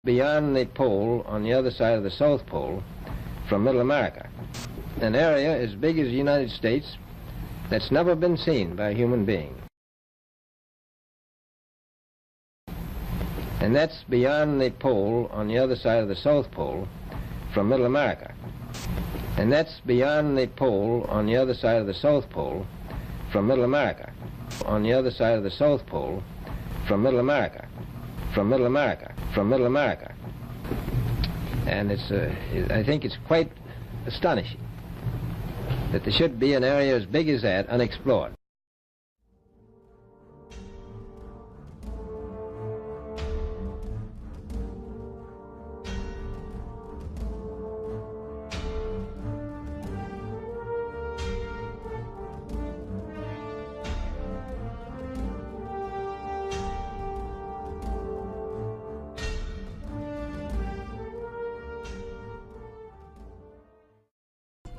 beyond the pole on the other side of the South Pole from Middle America. An area as big as the United States that's never been seen by a human being. And that's beyond the pole on the other side of the South Pole from Middle America. And that's beyond the pole on the other side of the South Pole from Middle America. On the other side of the South Pole from Middle America. From Middle America. From Middle America. And I think it's quite astonishing that there should be an area as big as that unexplored.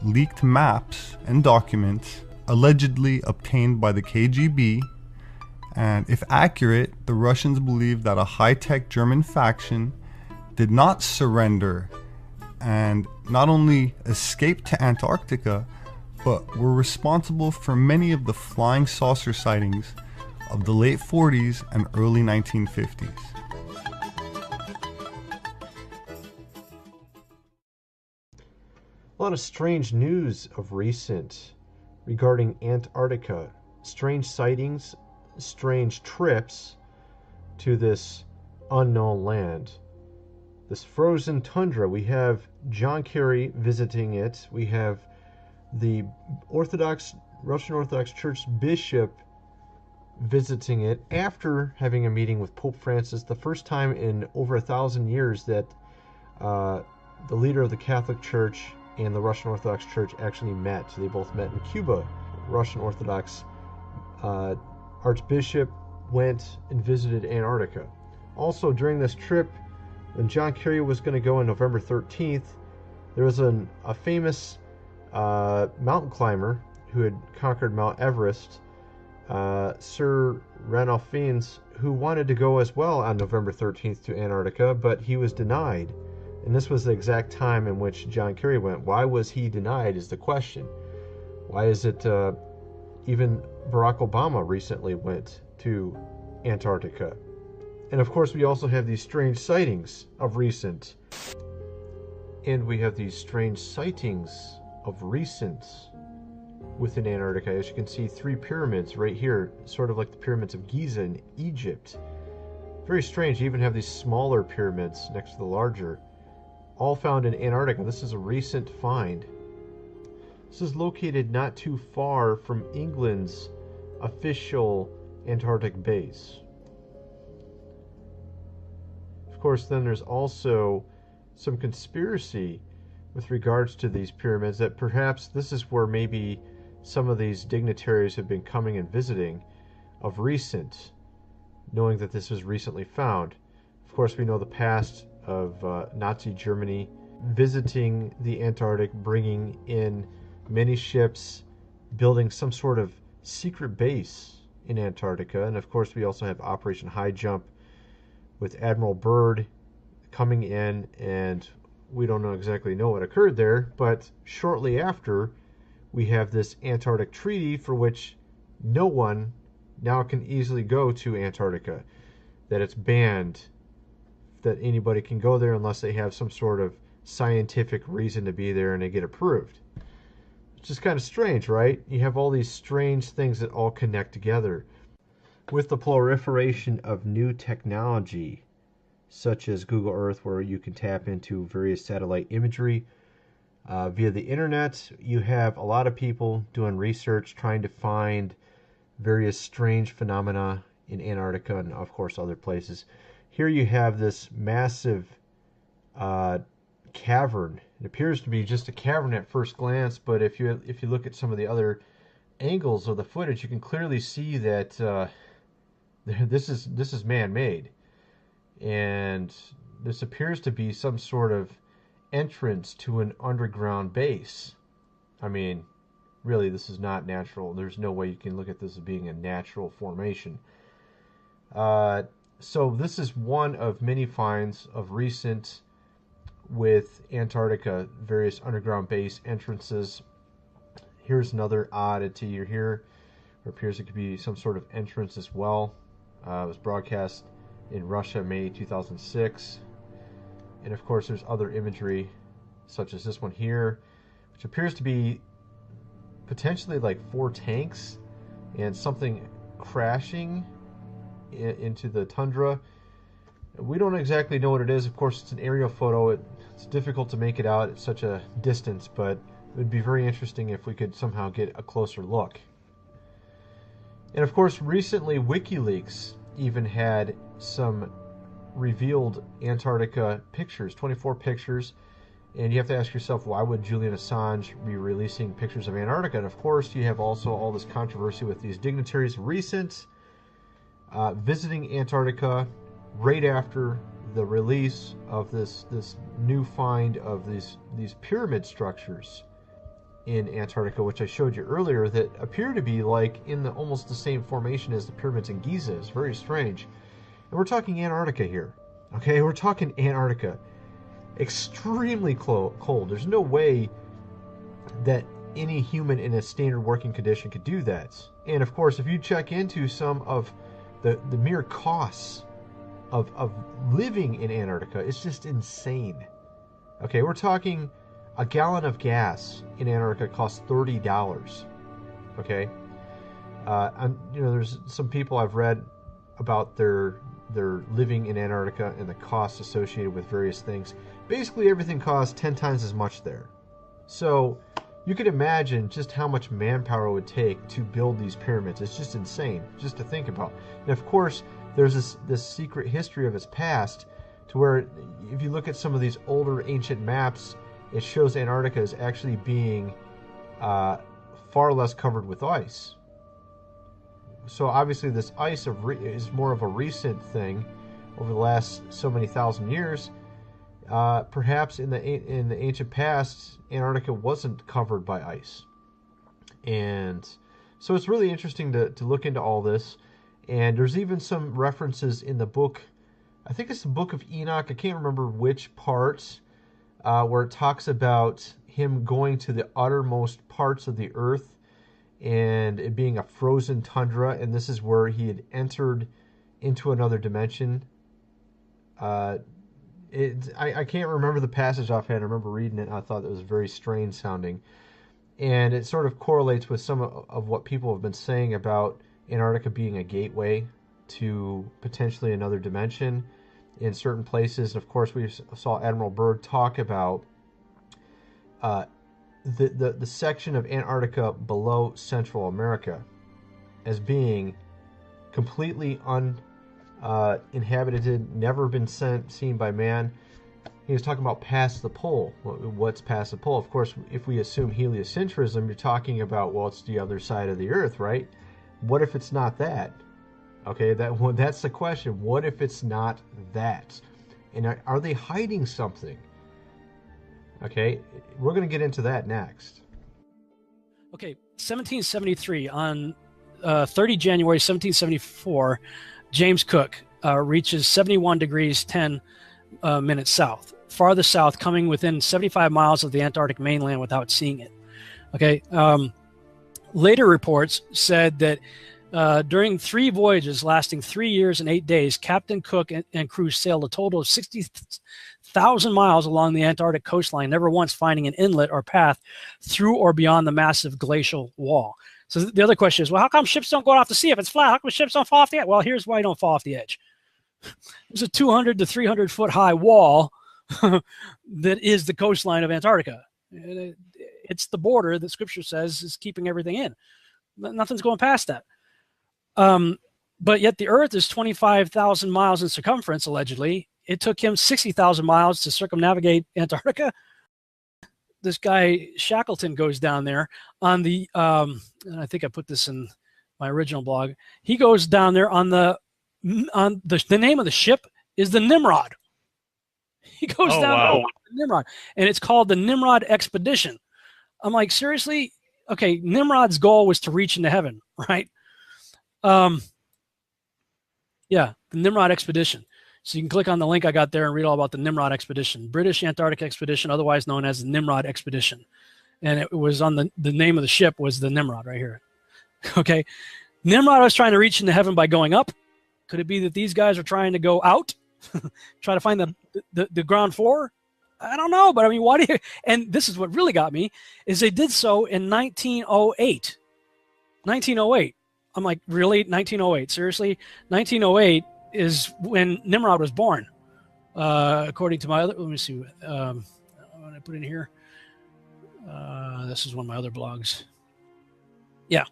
Leaked maps and documents allegedly obtained by the KGB, and if accurate, the Russians believe that a high-tech German faction did not surrender and not only escaped to Antarctica, but were responsible for many of the flying saucer sightings of the late 40s and early 1950s. A lot of strange news of recent regarding Antarctica. Strange sightings, strange trips to this unknown land. This frozen tundra. We have John Kerry visiting it. We have the Russian Orthodox Church bishop visiting it after having a meeting with Pope Francis. The first time in over 1,000 years that the leader of the Catholic Church and the Russian Orthodox Church actually met. They both met in Cuba. Russian Orthodox Archbishop went and visited Antarctica. Also, during this trip, when John Kerry was going to go on November 13th, there was a famous mountain climber who had conquered Mount Everest, Sir Ranulph Fiennes, who wanted to go as well on November 13th to Antarctica, but he was denied. And this was the exact time in which John Kerry went. Why was he denied is the question. Why is it even Barack Obama recently went to Antarctica? And of course we also have these strange sightings of recent. And we have these strange sightings of recent within Antarctica. As you can see, 3 pyramids right here, sort of like the pyramids of Giza in Egypt. Very strange. You even have these smaller pyramids next to the larger. All found in Antarctica. This is a recent find. This is located not too far from England's official Antarctic base. Of course, then there's also some conspiracy with regards to these pyramids, that perhaps this is where maybe some of these dignitaries have been coming and visiting of recent, knowing that this was recently found. Of course, we know the past of Nazi Germany visiting the Antarctic, bringing in many ships, building some sort of secret base in Antarctica. And of course, we also have Operation High Jump with Admiral Byrd coming in, and we don't exactly know what occurred there, but shortly after, we have this Antarctic Treaty for which no one now can easily go to Antarctica, that it's banned that anybody can go there unless they have some sort of scientific reason to be there and they get approved. Which is kind of strange, right? You have all these strange things that all connect together. With the proliferation of new technology, such as Google Earth, where you can tap into various satellite imagery via the internet, you have a lot of people doing research, trying to find various strange phenomena in Antarctica and, of course, other places. Here you have this massive cavern. It appears to be just a cavern at first glance, but if you look at some of the other angles of the footage, you can clearly see that this is man-made, and this appears to be some sort of entrance to an underground base. I mean, really, this is not natural. There's no way you can look at this as being a natural formation. So this is one of many finds of recent with Antarctica, various underground base entrances. Here's another oddity here. It appears it could be some sort of entrance as well. It was broadcast in Russia, May 2006. And of course, there's other imagery, such as this one here, which appears to be potentially like 4 tanks and something crashing into the tundra. We don't exactly know what it is. Of course, it's an aerial photo. It's difficult to make it out at such a distance, but it would be very interesting if we could somehow get a closer look. And of course, recently WikiLeaks even had some revealed Antarctica pictures, 24 pictures. And you have to ask yourself, why would Julian Assange be releasing pictures of Antarctica? And of course, you have also all this controversy with these dignitaries recent visiting Antarctica right after the release of this new find of these pyramid structures in Antarctica, which I showed you earlier, that appear to be like in the almost the same formation as the pyramids in Giza. It's very strange. And we're talking Antarctica here. Okay, we're talking Antarctica. Extremely cold. There's no way that any human in a standard working condition could do that. And of course, if you check into some of the mere costs of living in Antarctica, it's just insane. Okay, we're talking a gallon of gas in Antarctica costs $30. Okay, there's some people I've read about their living in Antarctica and the costs associated with various things. Basically, everything costs 10 times as much there. So you can imagine just how much manpower it would take to build these pyramids. It's just insane, just to think about. And of course, there's this secret history of its past, to where if you look at some of these older ancient maps, it shows Antarctica as actually being far less covered with ice. So obviously this ice is more of a recent thing over the last so many thousand years. Perhaps in the ancient past, Antarctica wasn't covered by ice. And so it's really interesting to look into all this. And there's even some references in the book, I think it's the Book of Enoch, I can't remember which parts, where it talks about him going to the uttermost parts of the earth and it being a frozen tundra, and this is where he had entered into another dimension. I can't remember the passage offhand. I remember reading it and I thought it was very strange sounding. And it sort of correlates with some of what people have been saying about Antarctica being a gateway to potentially another dimension in certain places. And of course, we saw Admiral Byrd talk about the section of Antarctica below Central America as being completely uninhabited, never been seen by man. He was talking about past the pole. What's past the pole? Of course, if we assume heliocentrism, you're talking about, well, it's the other side of the Earth, right? What if it's not that? Okay, that's the question. What if it's not that? And are they hiding something? Okay, we're going to get into that next. Okay, 1773, on 30 January 1774, James Cook reaches 71 degrees 10 minutes south, farthest south, coming within 75 miles of the Antarctic mainland without seeing it. Okay, later reports said that during 3 voyages lasting 3 years and 8 days, Captain Cook and crew sailed a total of 60,000 miles along the Antarctic coastline, never once finding an inlet or path through or beyond the massive glacial wall. So the other question is, well, how come ships don't go off the sea if it's flat? How come ships don't fall off the edge? Well, here's why you don't fall off the edge. There's a 200 to 300 foot high wall that is the coastline of Antarctica. It's the border that Scripture says is keeping everything in. Nothing's going past that. But yet the Earth is 25,000 miles in circumference, allegedly. It took him 60,000 miles to circumnavigate Antarctica. This guy Shackleton goes down there on the, and I think I put this in my original blog. He goes down there on the name of the ship is the Nimrod. He goes down to Nimrod, and it's called the Nimrod Expedition. I'm like, seriously? Okay, Nimrod's goal was to reach into heaven, right? Yeah, the Nimrod expedition. So you can click on the link I got there and read all about the Nimrod expedition, British Antarctic expedition, otherwise known as the Nimrod expedition. And it was on the name of the ship was the Nimrod right here. Okay. Nimrod was trying to reach into heaven by going up. Could it be that these guys are trying to go out, try to find the ground floor? I don't know, but I mean, why do you? And this is what really got me is they did so in 1908. 1908. I'm like, really? 1908? Seriously? 1908 is when Nimrod was born, according to my other. Let me see. What I put in here. This is one of my other blogs. Yeah.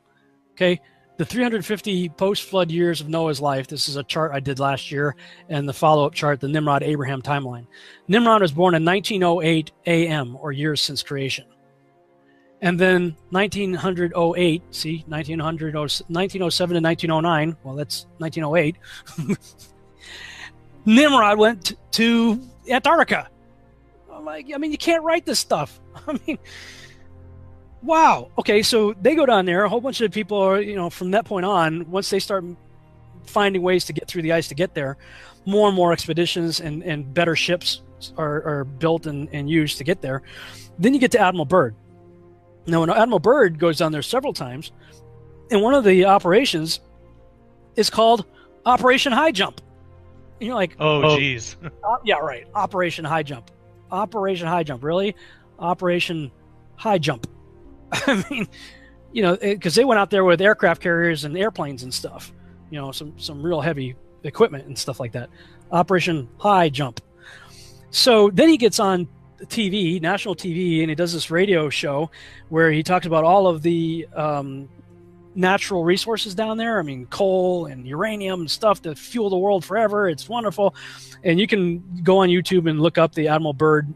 Okay. The 350 post-flood years of Noah's life. This is a chart I did last year, and the follow-up chart, the Nimrod-Abraham timeline. Nimrod was born in 1908 AM, or years since creation. And then 1908, see, 1907 to 1909, well, that's 1908. Nimrod went to Antarctica. I'm like, I mean, you can't write this stuff. I mean, wow. Okay, so they go down there. A whole bunch of people are, from that point on, once they start finding ways to get through the ice to get there, more and more expeditions and better ships are built and used to get there. Then you get to Admiral Byrd. Now, when Admiral Byrd goes down there several times, and one of the operations is called Operation High Jump. And you're like, oh, geez. Yeah, right. Operation High Jump. Operation High Jump. Really? Operation High Jump. I mean, because they went out there with aircraft carriers and airplanes and stuff. Some real heavy equipment and stuff like that. Operation High Jump. So then he gets on TV, national TV, and he does this radio show where he talks about all of the natural resources down there. I mean, coal and uranium and stuff to fuel the world forever. It's wonderful. And you can go on YouTube and look up the Admiral Byrd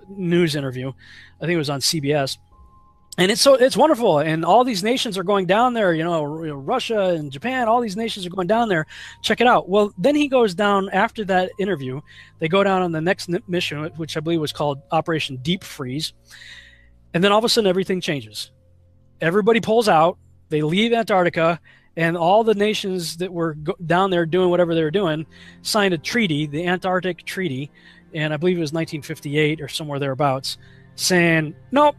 news interview. I think it was on CBS. And it's wonderful. And all these nations are going down there, Russia and Japan, all these nations are going down there. Check it out. Well, then he goes down after that interview. They go down on the next mission, which I believe was called Operation Deep Freeze. And then all of a sudden, everything changes. Everybody pulls out. They leave Antarctica. And all the nations that were down there doing whatever they were doing signed a treaty, the Antarctic Treaty. And I believe it was 1958 or somewhere thereabouts, saying, nope,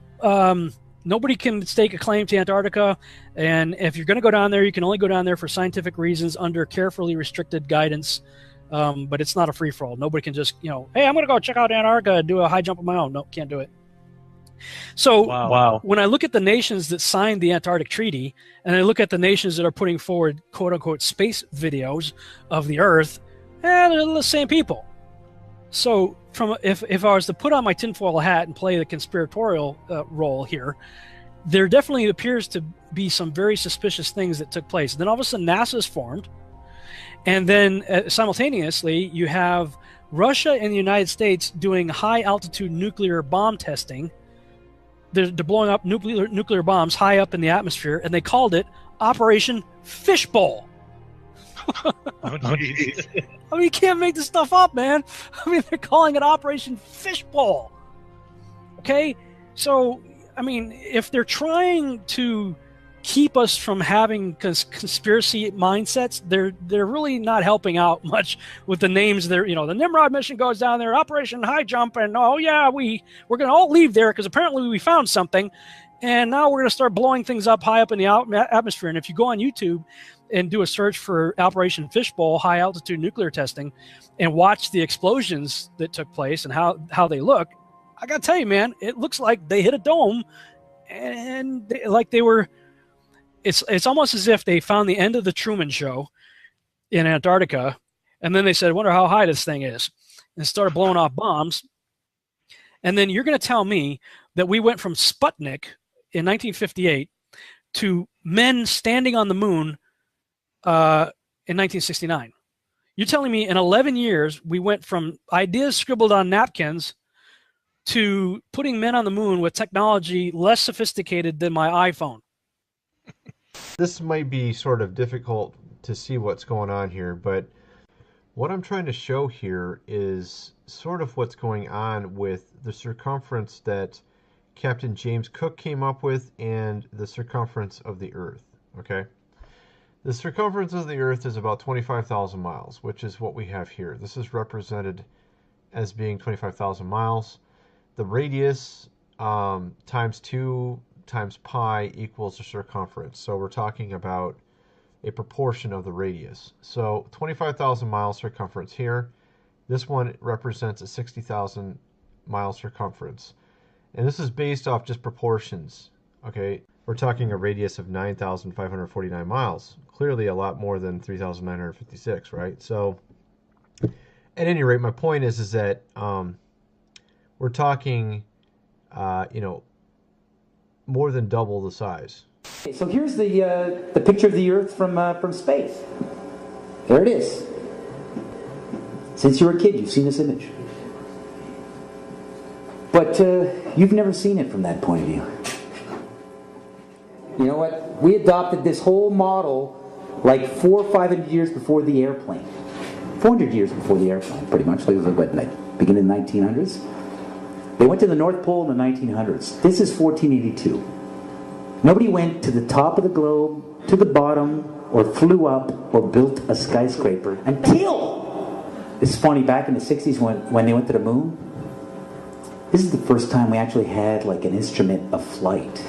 nobody can stake a claim to Antarctica, and if you're going to go down there, you can only go down there for scientific reasons under carefully restricted guidance, but it's not a free-for-all. Nobody can just, hey, I'm going to go check out Antarctica and do a high jump on my own. No, can't do it. So when I look at the nations that signed the Antarctic Treaty, and I look at the nations that are putting forward quote-unquote space videos of the Earth, they're the same people. So if I was to put on my tinfoil hat and play the conspiratorial role here, there definitely appears to be some very suspicious things that took place. Then all of a sudden NASA is formed, and then simultaneously you have Russia and the United States doing high altitude nuclear bomb testing. They're blowing up nuclear bombs high up in the atmosphere, and they called it Operation Fishbowl. Oh, geez. I mean, you can't make this stuff up, man. I mean, they're calling it Operation Fishbowl. Okay? So, I mean, if they're trying to keep us from having conspiracy mindsets, they're really not helping out much with the names. The Nimrod mission goes down there, Operation High Jump, and we're going to all leave there because apparently we found something, and now we're going to start blowing things up high up in the atmosphere. And if you go on YouTube and do a search for Operation Fishbowl high altitude nuclear testing and watch the explosions that took place and how they look, I got to tell you, man, it looks like they hit a dome, and it's almost as if they found the end of the Truman Show in Antarctica, and then they said, wonder how high this thing is, and started blowing off bombs. And then you're going to tell me that we went from Sputnik in 1958 to men standing on the moon in 1969. You're telling me in 11 years we went from ideas scribbled on napkins to putting men on the moon with technology less sophisticated than my iPhone. This might be sort of difficult to see what's going on here, but what I'm trying to show here is sort of what's going on with the circumference that Captain James Cook came up with and the circumference of the Earth. Okay? The circumference of the Earth is about 25,000 miles, which is what we have here. This is represented as being 25,000 miles. The radius times 2 times pi equals the circumference. So we're talking about a proportion of the radius. So 25,000 miles circumference here. This one represents a 60,000 mile circumference. And this is based off just proportions. Okay, we're talking a radius of 9,549 miles. Clearly a lot more than 3,956, right? So at any rate, my point is that we're talking, more than double the size. Okay, so here's the picture of the Earth from space. There it is. Since you were a kid, you've seen this image. But you've never seen it from that point of view. You know what? We adopted this whole model like 400 or 500 years before the airplane. 400 years before the airplane, pretty much. Like beginning in the 1900s. They went to the North Pole in the 1900s. This is 1482. Nobody went to the top of the globe, to the bottom, or flew up, or built a skyscraper until, it's funny, back in the 60s when they went to the moon, this is the first time we actually had like an instrument of flight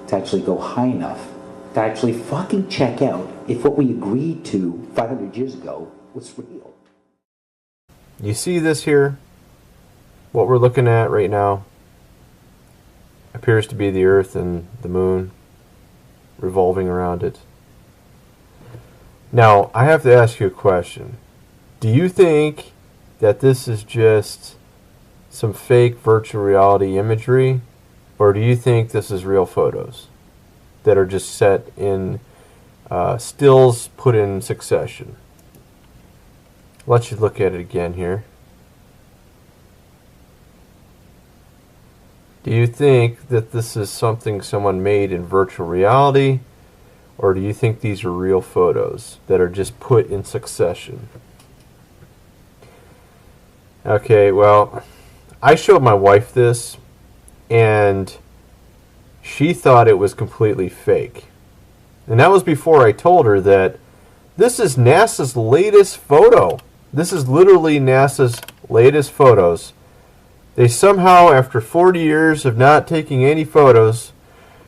to actually go high enough to actually fucking check out if what we agreed to 500 years ago was real. You see this here? What we're looking at right now appears to be the Earth and the Moon revolving around it. Now, I have to ask you a question. Do you think that this is just some fake virtual reality imagery, or do you think this is real photos that are just set in stills put in succession? Let's just look at it again here. Do you think that this is something someone made in virtual reality, or do you think these are real photos that are just put in succession? Okay, well, I showed my wife this, and she thought it was completely fake. And that was before I told her that this is NASA's latest photo. This is literally NASA's latest photos. They somehow, after 40 years of not taking any photos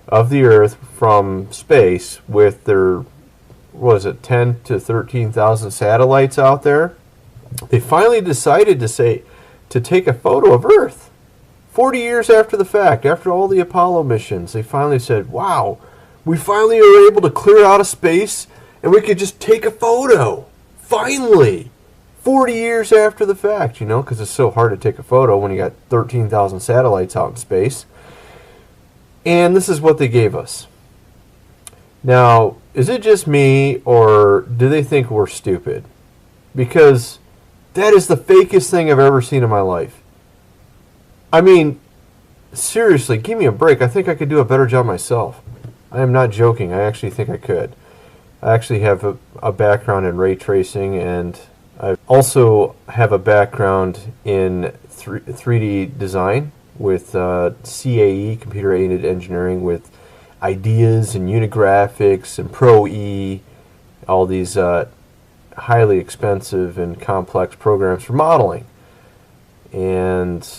of the Earth from space with their, what was it, 10 to 13,000 satellites out there, they finally decided to take a photo of Earth. 40 years after the fact, after all the Apollo missions, they finally said, wow, we finally are able to clear out of space and we could just take a photo. Finally! 40 years after the fact, because it's so hard to take a photo when you got 13,000 satellites out in space. And this is what they gave us. Now, is it just me, or do they think we're stupid? Because that is the fakest thing I've ever seen in my life. I mean, seriously, give me a break. I think I could do a better job myself. I am not joking. I actually think I could. I actually have a background in ray tracing, and I also have a background in 3D design with CAE, Computer Aided Engineering, with ideas and Unigraphics and Pro-E, all these highly expensive and complex programs for modeling. And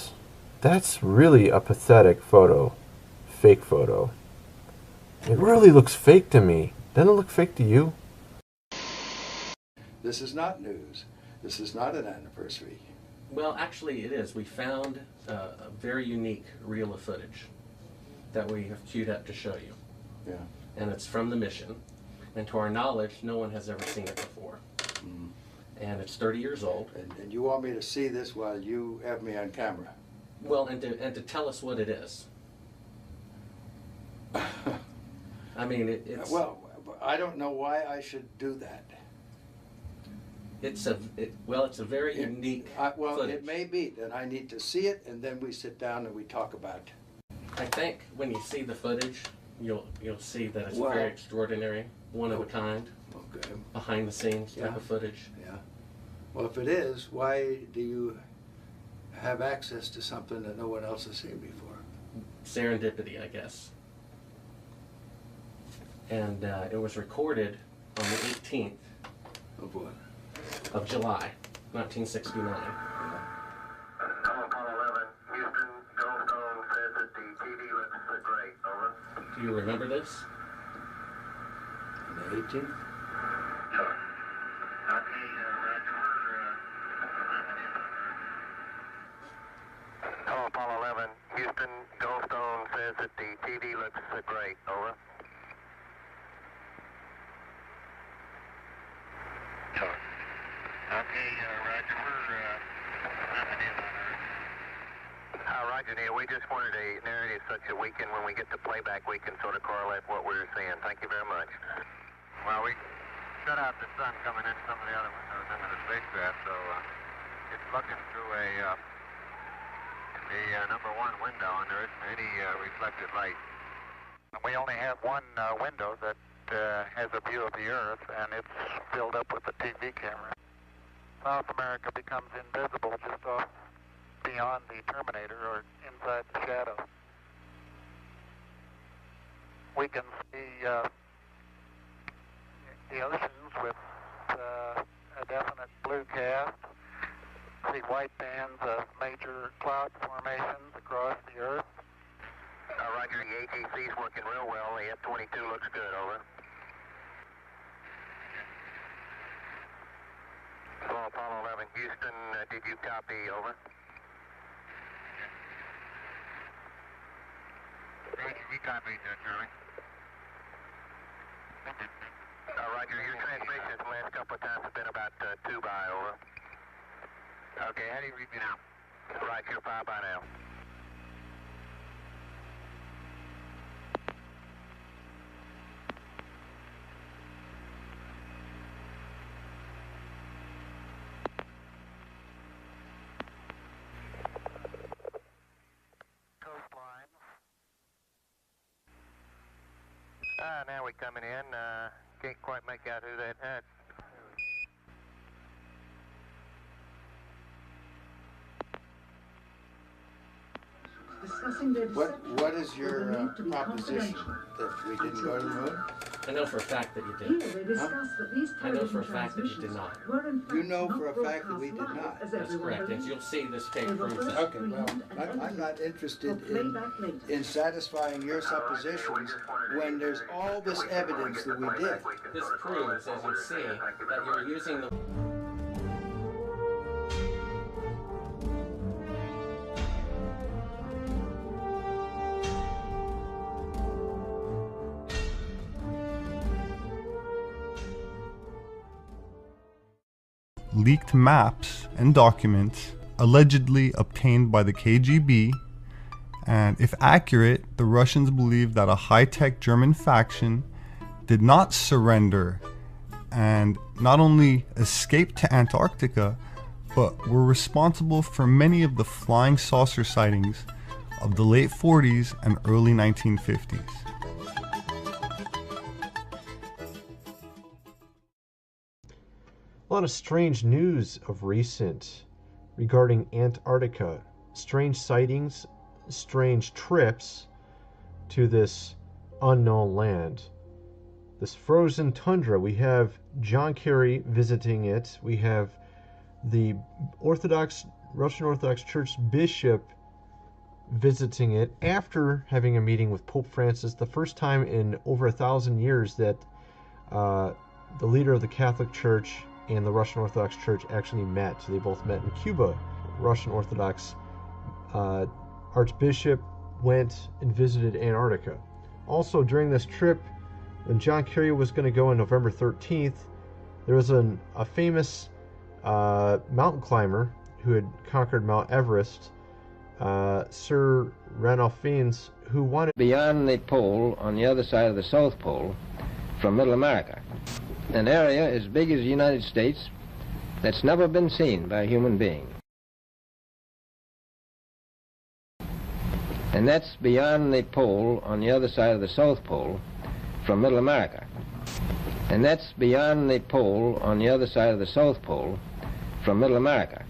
that's really a pathetic photo, fake photo. It really looks fake to me. Doesn't it look fake to you? This is not news. This is not an anniversary. Well, actually it is. We found a very unique reel of footage that we have queued up to show you. Yeah. And it's from the mission. And to our knowledge, no one has ever seen it before. Mm. And it's 30 years old. And you want me to see this while you have me on camera? Well, and to tell us what it is. I mean, it's... Well, I don't know why I should do that. It's a very unique footage. It may be that I need to see it, and then we sit down and we talk about it. I think when you see the footage, you'll see that it's very extraordinary, one of a kind, Okay. behind the scenes type of footage. Yeah. Well, if it is, why do you have access to something that no one else has seen before? Serendipity, I guess. And it was recorded on the 18th Of what? of July, 1969. Apollo 11, Houston, Goldstone says that the TV looks great. Over. Do you remember this? On the 18th? Sure. Okay, Hello, Apollo 11, Houston, Goldstone says that the TV looks great. Over. Sure. Okay, Roger, Roger, Neil, we just wanted a narrative such that we can, when we get the playback, we can sort of correlate what we were seeing. Thank you very much. Well, we shut out the sun coming in some of the other windows into the spacecraft, so it's looking through the number one window, and there isn't any reflected light. We only have one window that has a view of the Earth, and it's filled up with the TV camera. South America becomes invisible just off beyond the terminator or inside the shadow. We can see the oceans with a definite blue cast, see white bands of major cloud formations across the Earth. Roger, the ATC's working real well. The F-22 looks good, over. Hello, Apollo 11, Houston, did you copy, over? Roger, we copied, Charlie. Roger, your transmissions the last couple of times have been about 2 by, over. Okay, how do you read me now? Roger, 5 by now. Now we're coming in. Can't quite make out who that had. What is your proposition? That we didn't go to the moon? I know for a fact that you did. I know for a fact that you did not. You know for a fact that we did not. That's correct. And you'll see this tape proves that. Okay, well, I'm not interested in satisfying your suppositions when there's all this evidence that we did. This proves, as you'll see, that you're using the... Leaked maps and documents allegedly obtained by the KGB, and if accurate, the Russians believe that a high-tech German faction did not surrender and not only escaped to Antarctica, but were responsible for many of the flying saucer sightings of the late 40s and early 1950s. A lot of strange news of recent regarding Antarctica. Strange sightings, strange trips to this unknown land. This frozen tundra. We have John Kerry visiting it. We have the Russian Orthodox Church bishop visiting it after having a meeting with Pope Francis. The first time in over 1,000 years that the leader of the Catholic Church and the Russian Orthodox Church actually met. They both met in Cuba. Russian Orthodox Archbishop went and visited Antarctica. Also, during this trip, when John Kerry was going to go on November 13th, there was a famous mountain climber who had conquered Mount Everest, Sir Ranulph Fiennes, who wanted... Beyond the pole, on the other side of the South Pole, from Middle America. An area as big as the United States that's never been seen by a human being. And that's beyond the pole on the other side of the South Pole from Middle America. And that's beyond the pole on the other side of the South Pole from Middle America.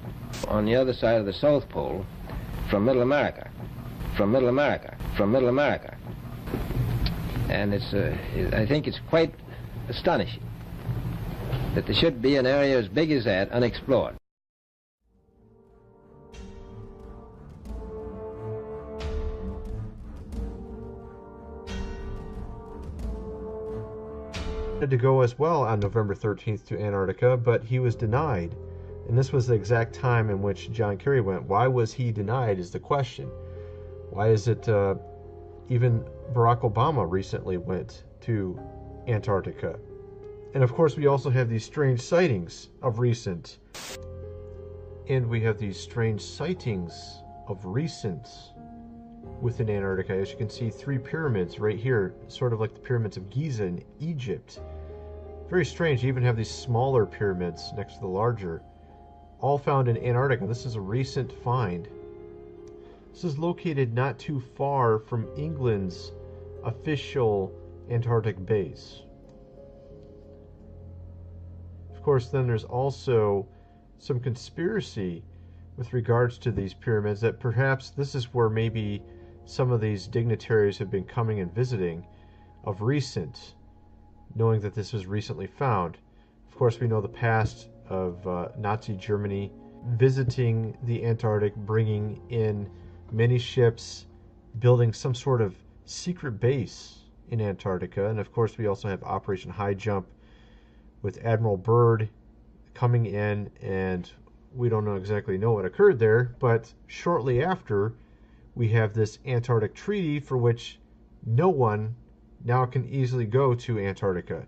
On the other side of the South Pole from Middle America. From Middle America. From Middle America. And it's, I think it's quite astonishing. that there should be an area as big as that unexplored. To go as well on November 13th to Antarctica, but he was denied. And this was the exact time in which John Kerry went. Why was he denied is the question. Why is it even Barack Obama recently went to Antarctica? And of course we also have these strange sightings of recent. Within Antarctica. As you can see, 3 pyramids right here, sort of like the pyramids of Giza in Egypt. Very strange. You even have these smaller pyramids next to the larger, all found in Antarctica. This is a recent find. This is located not too far from England's official Antarctic base. Of course, then there's also some conspiracy with regards to these pyramids, that perhaps this is where maybe some of these dignitaries have been coming and visiting of recent, knowing that this was recently found. Of course, we know the past of Nazi Germany visiting the Antarctic, bringing in many ships, building some sort of secret base in Antarctica. And of course, we also have Operation High Jump with Admiral Byrd coming in, and we don't exactly know what occurred there, but shortly after, we have this Antarctic Treaty for which no one now can easily go to Antarctica,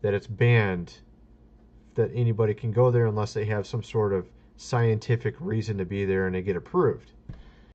that it's banned that anybody can go there unless they have some sort of scientific reason to be there and they get approved.